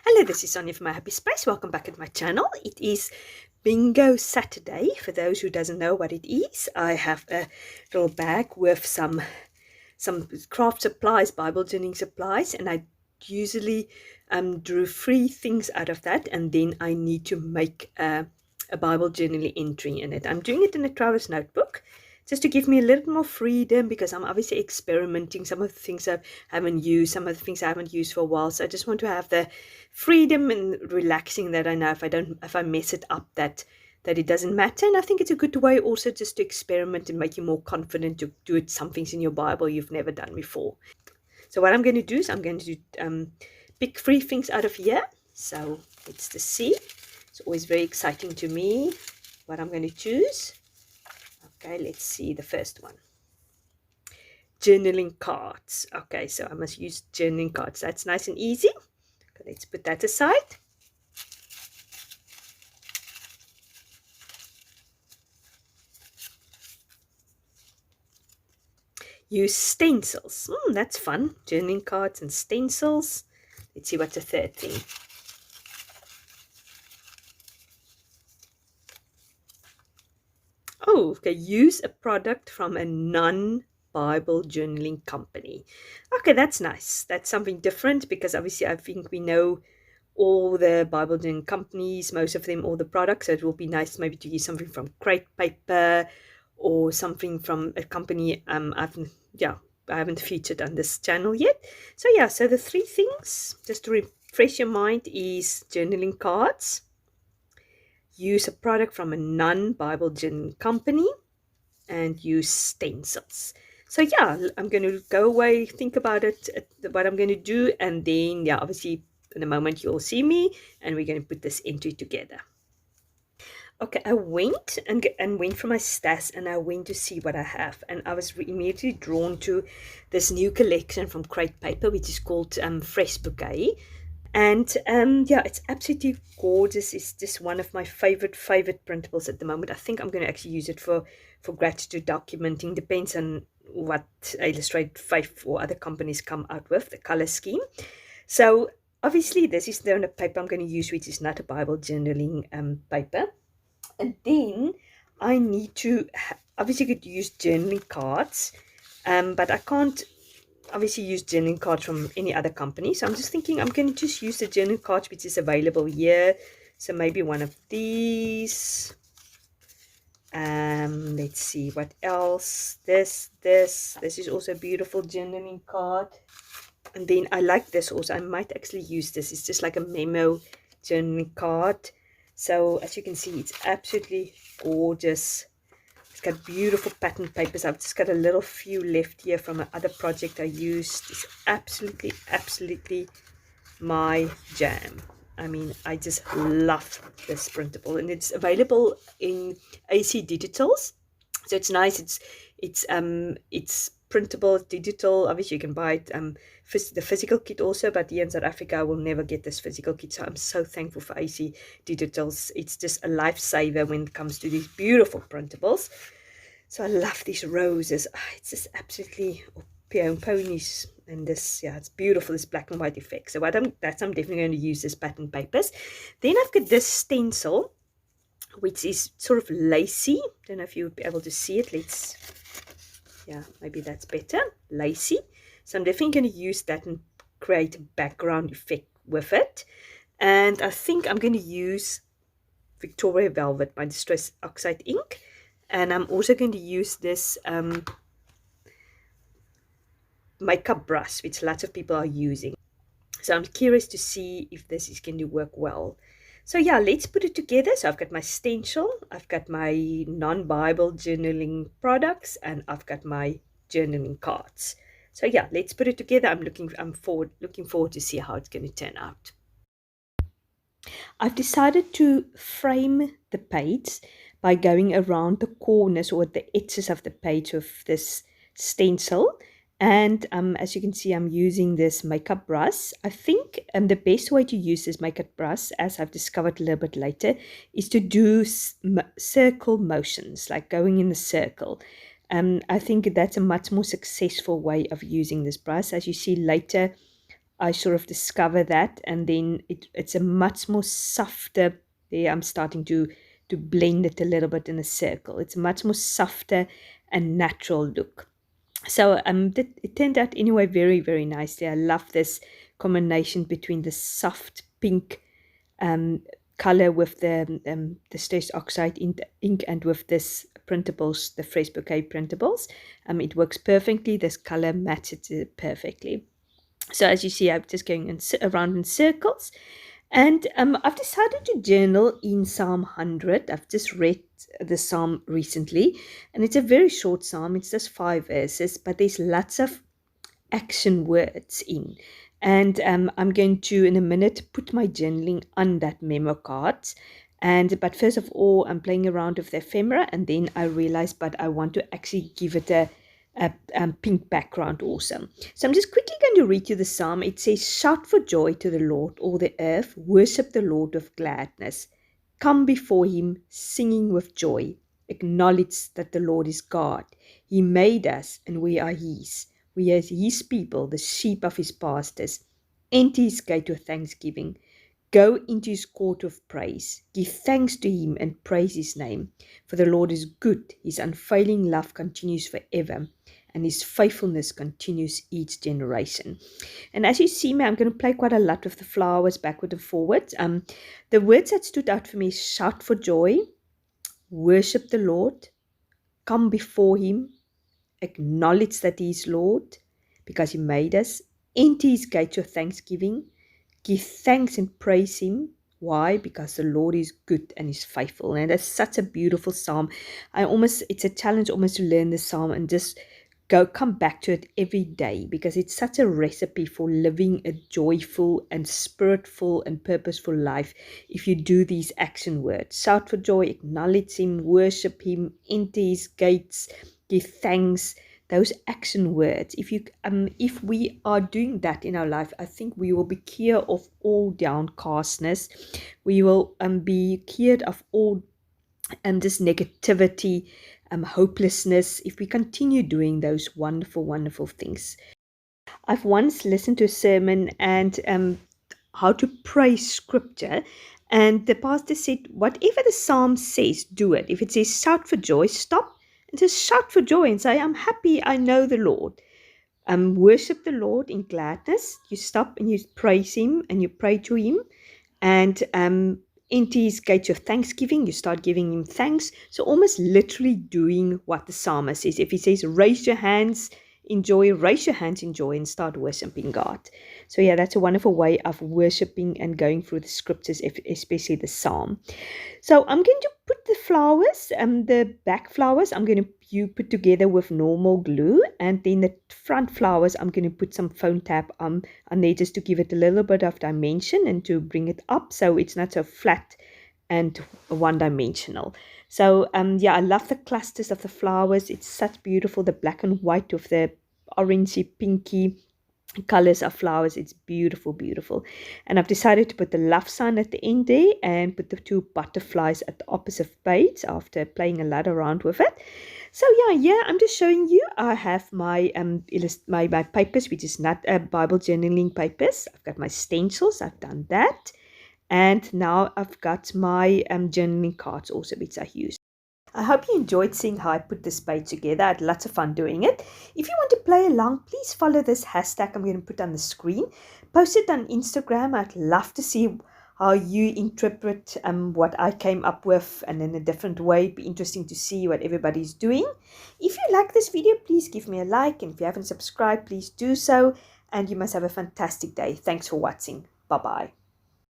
Hello, this is Sonja from My Happy Space. Welcome back at my channel. It is Bingo Saturday. For those who doesn't know what it is, I have a little bag with some craft supplies, Bible journaling supplies, and I usually drew 3 things out of that, and then I need to make a Bible journaling entry in it. I'm doing it in a traveler's notebook, just to give me a little more freedom, because I'm obviously experimenting. Some of the things I haven't used, some of the things I haven't used for a while. So I just want to have the freedom and relaxing that I know if I mess it up, that it doesn't matter. And I think it's a good way also just to experiment and make you more confident to do some things in your Bible you've never done before. So what I'm going to do is I'm going to pick 3 things out of here. So let's just see. It's always very exciting to me what I'm going to choose. Okay, let's see the first one. Journaling cards. Okay, so I must use journaling cards. That's nice and easy. Okay, let's put that aside. Use stencils. That's fun. Journaling cards and stencils. Let's see what's the third thing. Oh, okay. Use a product from a non-Bible journaling company. Okay, that's nice. That's something different, because obviously I think we know all the Bible journaling companies, most of them, all the products. So it will be nice maybe to use something from Crate Paper, or something from a company I haven't featured on this channel yet. So yeah, so the 3 things, just to refresh your mind, is journaling cards, use a product from a non-Bible journaling company, and use stencils. So yeah, I'm going to go away, think about it, what I'm going to do, and then yeah, obviously in a moment you'll see me, and we're going to put this entry together. Okay, I went and went for my stats, and I went to see what I have, and I was immediately drawn to this new collection from Crate Paper, which is called Fresh Bouquet. And yeah, it's absolutely gorgeous. It's just one of my favorite printables at the moment. I think I'm going to actually use it for gratitude documenting. Depends on what Illustrate 5 or other companies come out with, the color scheme. So obviously this is the only paper I'm going to use, which is not a Bible journaling paper. And then I need to obviously could use journaling cards, but I can't obviously use journaling cards from any other company. So I'm just thinking I'm going to just use the journaling cards which is available here. So maybe one of these. Let's see what else. This is also a beautiful journaling card. And then I like this also. I might actually use this. It's just like a memo journaling card. So as you can see, it's absolutely gorgeous. It's got beautiful pattern papers. I've just got a little few left here from another project I used. It's absolutely my jam. I mean, I just love this printable, and it's available in AC Digitals. So it's nice. It's printable, digital. Obviously, you can buy it the physical kit also, but here in South Africa I will never get this physical kit. So I'm so thankful for AC Digitals. It's just a lifesaver when it comes to these beautiful printables. So I love these roses. It's just absolutely ponies, and this, yeah, it's beautiful, this black and white effect. So I'm definitely going to use this pattern papers. Then I've got this stencil, which is sort of lacy. Don't know if you'll be able to see it. Yeah, maybe that's better. Lacy. So I'm definitely going to use that and create a background effect with it. And I think I'm going to use Victoria Velvet by Distress Oxide ink. And I'm also going to use this makeup brush, which lots of people are using. So I'm curious to see if this is going to work well. So yeah, let's put it together. So I've got my stencil, I've got my non-Bible journaling products, and I've got my journaling cards. So yeah, let's put it together. I'm looking forward to see how it's going to turn out. I've decided to frame the page by going around the corners or the edges of the page with this stencil. And as you can see, I'm using this makeup brush. I think the best way to use this makeup brush, as I've discovered a little bit later, is to do circle motions, like going in a circle. I think that's a much more successful way of using this brush. As you see later, I sort of discover that, and then it's a much more softer. There, I'm starting to blend it a little bit in a circle. It's a much more softer and natural look. So it turned out anyway very, very nicely. I love this combination between the soft pink um, color with the stress oxide ink and with this printables, the fresh bouquet printables. It works perfectly. This color matches it perfectly. So as you see, I'm just going around in circles. And I've decided to journal in Psalm 100. I've just read the psalm recently, and it's a very short psalm. It's just 5 verses, but there's lots of action words in. And I'm going to, in a minute, put my journaling on that memo cards. But first of all, I'm playing around with the ephemera, and then I realized, but I want to actually give it a pink background also. So I'm just quickly going to read you the psalm. It says, "Shout for joy to the Lord, all the earth. Worship the Lord with gladness. Come before him, singing with joy. Acknowledge that the Lord is God. He made us, and we are his. We are his people, the sheep of his pastures. Enter his gate with thanksgiving. Go into his court of praise. Give thanks to him and praise his name. For the Lord is good. His unfailing love continues forever, and his faithfulness continues each generation." And as you see me, I'm going to play quite a lot with the flowers backward and forward. The words that stood out for me is shout for joy, worship the Lord, come before him, acknowledge that he is Lord because he made us, enter his gates with thanksgiving, give thanks and praise him. Why? Because the Lord is good and is faithful. And that's such a beautiful psalm. It's a challenge almost to learn the psalm and just come back to it every day, because it's such a recipe for living a joyful and spiritful and purposeful life. If you do these action words, shout for joy, acknowledge him, worship him, enter his gates, give thanks, those action words, if we are doing that in our life, I think we will be cured of all downcastness. We will be cured of all this negativity, hopelessness, if we continue doing those wonderful, wonderful things. I've once listened to a sermon and how to pray scripture, and the pastor said, whatever the psalm says, do it. If it says shout for joy, stop and just shout for joy and say, I'm happy, I know the Lord. Worship the Lord in gladness. You stop and you praise him and you pray to him. And into his gates of thanksgiving, you start giving him thanks. So almost literally doing what the psalmist says. If he says, raise your hands in joy, and start worshiping God. So yeah, that's a wonderful way of worshiping and going through the scriptures, especially the psalm. So I'm going to put the flowers, the back flowers, I'm going to put together with normal glue, and then the front flowers, I'm going to put some foam tab on there just to give it a little bit of dimension and to bring it up so it's not so flat and one-dimensional. So yeah, I love the clusters of the flowers. It's such beautiful, the black and white with the orangey, pinky colors of flowers. It's beautiful, beautiful. And I've decided to put the love sign at the end there and put the two butterflies at the opposite page after playing a lot around with it. So yeah, I'm just showing you. I have my my papers, which is not Bible journaling papers. I've got my stencils. I've done that. And now I've got my journaling cards also, which I use. I hope you enjoyed seeing how I put this page together. I had lots of fun doing it. If you want to play along, please follow this hashtag I'm going to put on the screen. Post it on Instagram. I'd love to see how you interpret what I came up with, and in a different way. It'd be interesting to see what everybody's doing. If you like this video, please give me a like. And if you haven't subscribed, please do so. And you must have a fantastic day. Thanks for watching. Bye-bye.